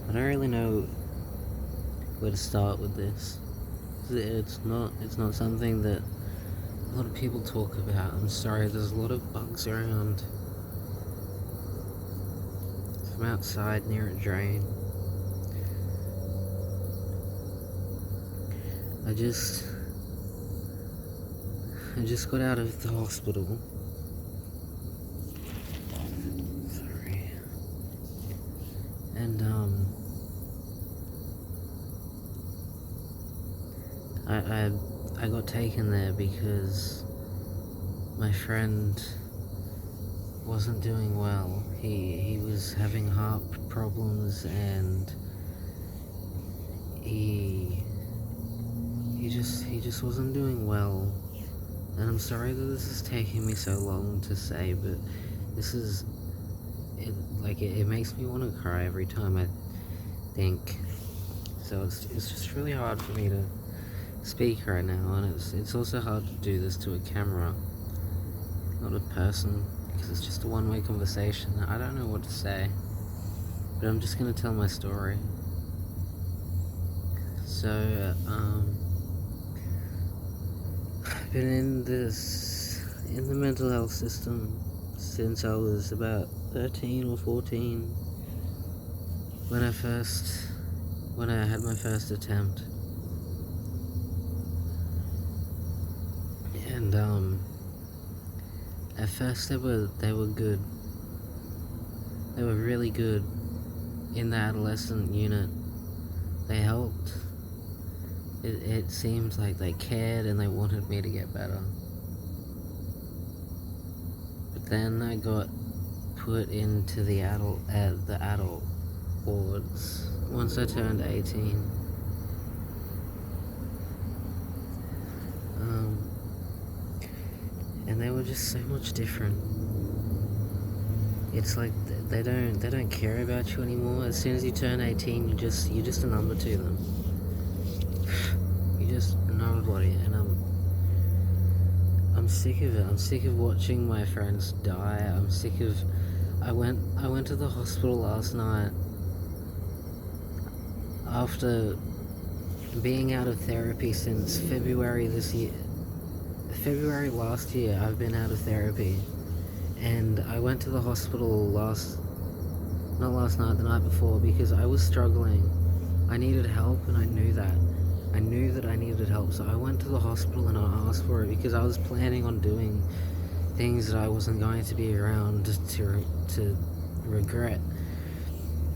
I don't really know where to start with this. It's not something that a lot of people talk about. I'm sorry, there's a lot of bugs around. I'm outside near a drain. I just got out of the hospital. Sorry. And I got taken there because my friend wasn't doing well. He was having heart problems, and he just wasn't doing well. And I'm sorry that this is taking me so long to say, but this is it makes me want to cry every time I think. So it's just really hard for me to speak right now, and it's also hard to do this to a camera, not a person, because it's just a one-way conversation. I don't know what to say, but I'm just gonna tell my story. So I've been in the mental health system since I was about 13 or 14, when I had my first attempt. And at first they were good. They were really good in the adolescent unit. They helped. It seems like they cared and they wanted me to get better. But then I got put into the adult wards once I turned 18. And they were just so much different. It's like they don't care about you anymore. As soon as you turn 18, you're just a number to them. You're just a nobody, and I'm sick of it. I'm sick of watching my friends die. I'm sick of. I went to the hospital last night after being out of therapy since February this year. February last year, I've been out of therapy, and I went to the hospital not last night, the night before, because I was struggling. I needed help, and I knew that. I knew that I needed help, so I went to the hospital and I asked for it because I was planning on doing things that I wasn't going to be around to regret.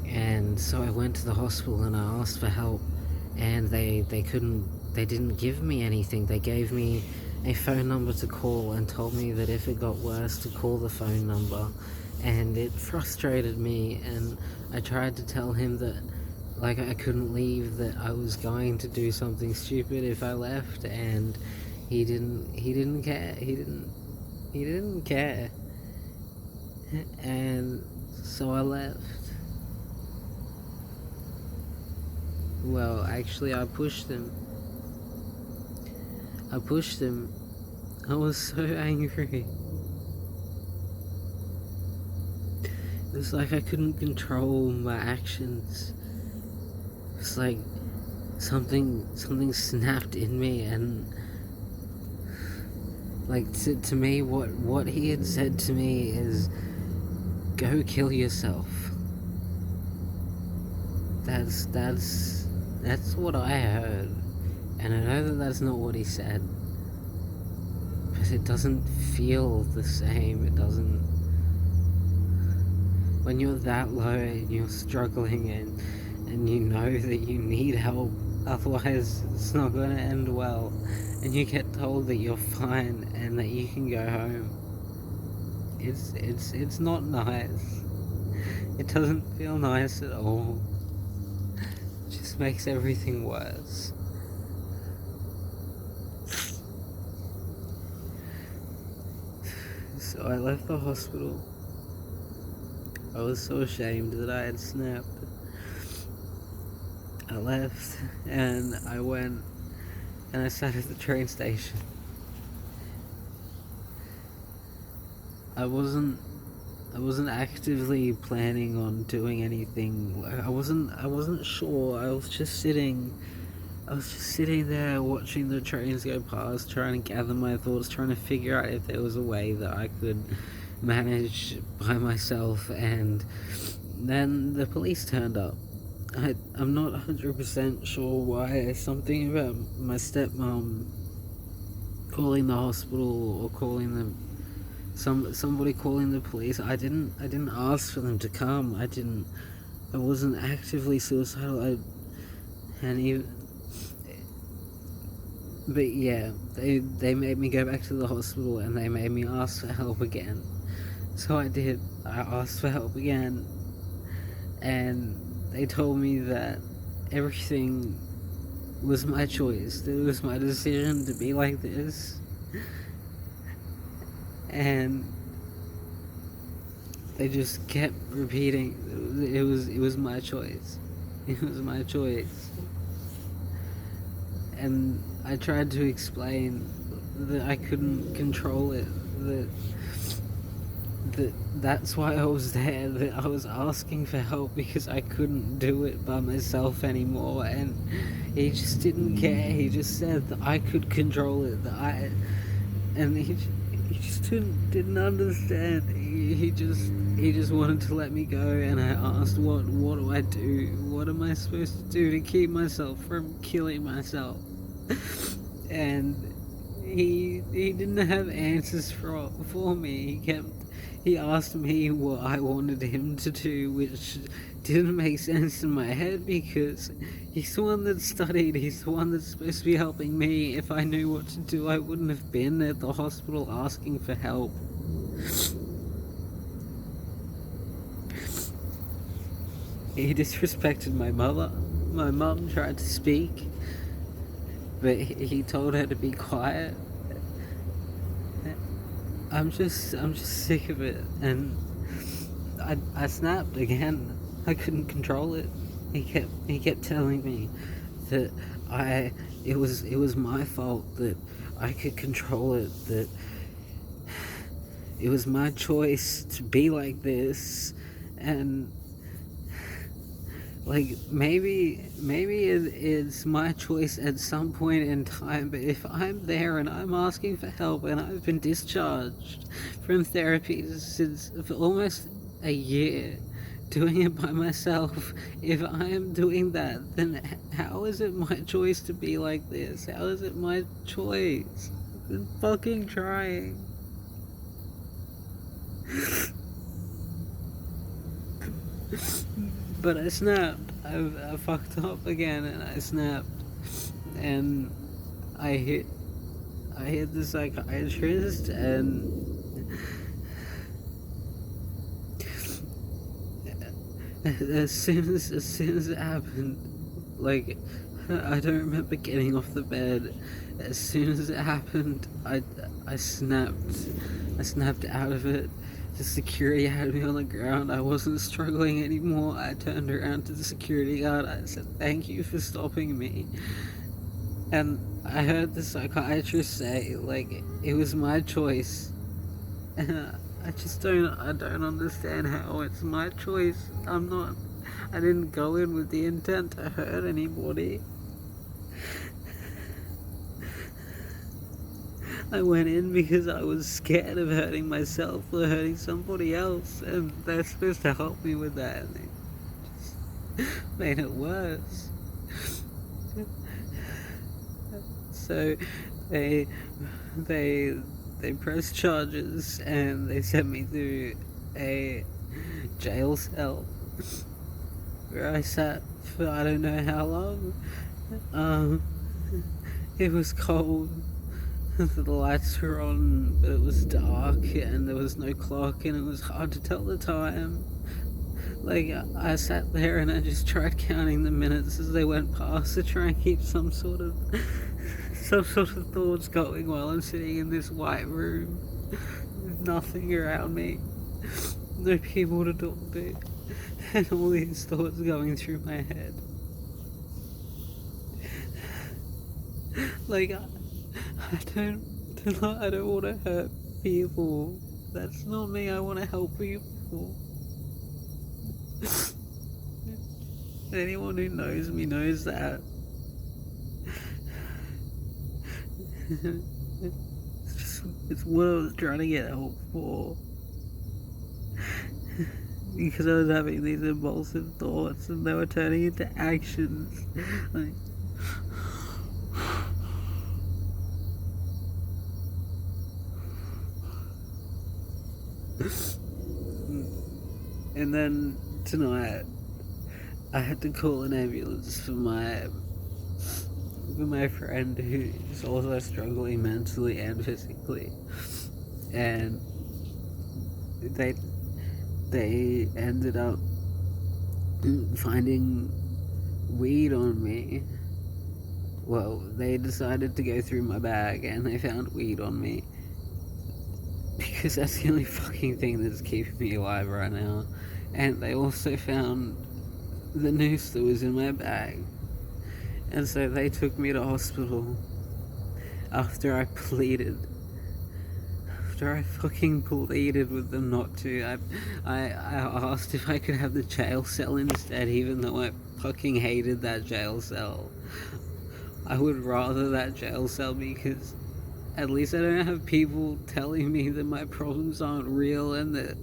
And so I went to the hospital and I asked for help, and they didn't give me anything. They gave me a phone number to call and told me that if it got worse to call the phone number. And it frustrated me, and I tried to tell him that I couldn't leave, that I was going to do something stupid if I left, and he didn't care. He didn't care. And so I left. Well, actually I pushed him. I was so angry. It was like I couldn't control my actions. It's like something snapped in me, and to me what he had said to me is, go kill yourself. That's what I heard, and I know that that's not what he said, but it doesn't feel the same. It doesn't. When you're that low and you're struggling, and you know that you need help, otherwise it's not going to end well, and you get told that you're fine and that you can go home, it's not nice. It doesn't feel nice at all. It just makes everything worse. So I left the hospital. I was so ashamed that I had snapped. I left, and I went and I sat at the train station. I wasn't wasn't actively planning on doing anything. I wasn't sure. I was just sitting there watching the trains go past, trying to gather my thoughts, trying to figure out if there was a way that I could manage by myself, and then the police turned up. I'm not 100% sure why. Something about my stepmom calling the hospital or calling them somebody calling the police. I didn't ask for them to come. I wasn't actively suicidal. But yeah, they made me go back to the hospital and they made me ask for help again. So I did. I asked for help again, and they told me that everything was my choice. That it was my decision to be like this. And they just kept repeating, it was my choice. It was my choice. And I tried to explain that I couldn't control it, that's why I was there, that I was asking for help because I couldn't do it by myself anymore, and he just didn't care. He just said that I could control it, and he just didn't understand. He just wanted to let me go, and I asked, what do I do? What am I supposed to do to keep myself from killing myself? And he didn't have answers for me. He asked me what I wanted him to do, which didn't make sense in my head because he's the one that studied, he's the one that's supposed to be helping me. If I knew what to do, I wouldn't have been at the hospital asking for help. He disrespected my mother. My mum tried to speak, but he told her to be quiet. I'm just sick of it, and I snapped again. I couldn't control it. He kept telling me that it was my fault, that I could control it, that it was my choice to be like this, and like maybe it's my choice at some point in time, but if I'm there and I'm asking for help and I've been discharged from therapy for almost a year, doing it by myself, if I am doing that, then how is it my choice to be like this? How is it my choice? I'm fucking trying. But I snapped. I fucked up again, and I snapped, and I hit the psychiatrist, and as soon as it happened, like, I don't remember getting off the bed. As soon as it happened, I snapped out of it. The security had me on the ground. I wasn't struggling anymore. I turned around to the security guard. I said, "Thank you for stopping me." And I heard the psychiatrist say, like, it was my choice. And I don't understand how it's my choice. I didn't go in with the intent to hurt anybody. I went in because I was scared of hurting myself or hurting somebody else, and they're supposed to help me with that, and they just made it worse. So they pressed charges and they sent me to a jail cell where I sat for I don't know how long. It was cold. The lights were on, but it was dark and there was no clock and it was hard to tell the time. Like, I sat there and I just tried counting the minutes as they went past to try and keep some sort of thoughts going while I'm sitting in this white room with nothing around me, no people to talk to, and all these thoughts going through my head. Like, I don't want to hurt people. That's not me. I want to help people. awful. Anyone who knows me knows that. It's what I was trying to get help for. Because I was having these impulsive thoughts and they were turning into actions. Like, and then tonight I had to call an ambulance for my friend who's also struggling mentally and physically, and they ended up finding weed on me. Well, they decided to go through my bag and they found weed on me, because that's the only fucking thing that's keeping me alive right now. And they also found the noose that was in my bag. And so they took me to hospital after I pleaded. After I fucking pleaded with them not to. I asked if I could have the jail cell instead, even though I fucking hated that jail cell. I would rather that jail cell, because at least I don't have people telling me that my problems aren't real and that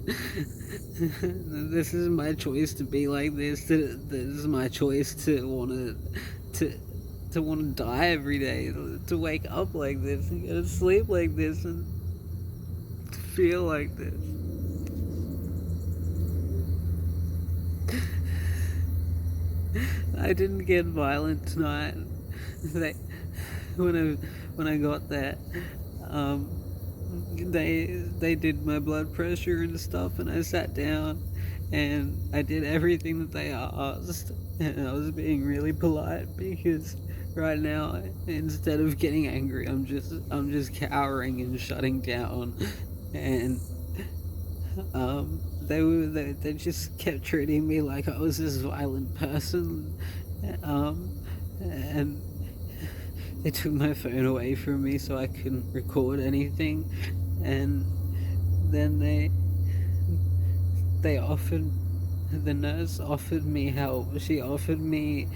this is my choice to be like this. This is my choice to want to die every day, to wake up like this and go to sleep like this and to feel like this. I didn't get violent tonight. When I got there, they did my blood pressure and stuff, and I sat down and I did everything that they asked, and I was being really polite, because right now, instead of getting angry, I'm just cowering and shutting down. And they just kept treating me like I was this violent person, and they took my phone away from me so I couldn't record anything. And then the nurse offered me help. She offered me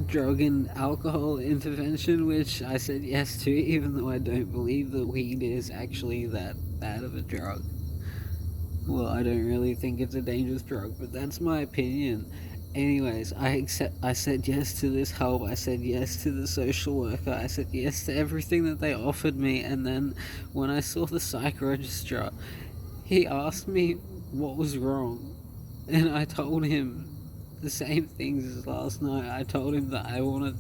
drug and alcohol intervention, which I said yes to, even though I don't believe that weed is actually that bad of a drug. Well, I don't really think it's a dangerous drug, but that's my opinion. Anyways, I said yes to this help. I said yes to the social worker. I said yes to everything that they offered me. And then when I saw the psych registrar, he asked me what was wrong, and I told him the same things as last night. I told him that I wanted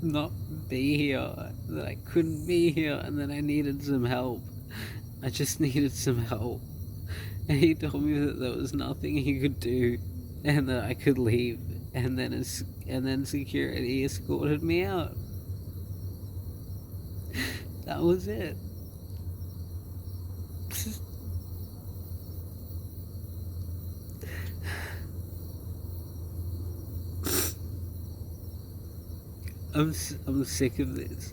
not be here, that I couldn't be here, and that I needed some help. I just needed some help. And he told me that there was nothing he could do, and that I could leave. And then security escorted me out. That was it. I'm sick of this.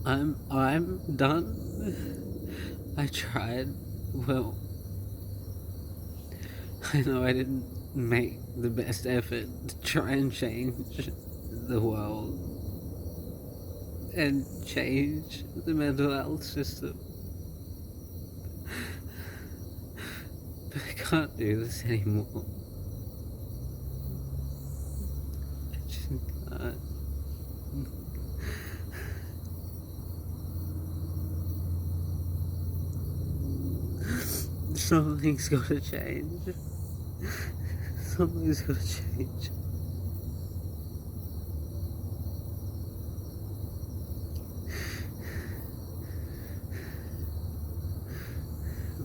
I'm done. I tried. Well, I know I didn't make the best effort to try and change the world and change the mental health system. But I can't do this anymore. I just can't. Something's gotta change. Something's gotta change.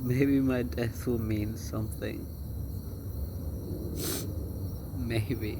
Maybe my death will mean something. Maybe.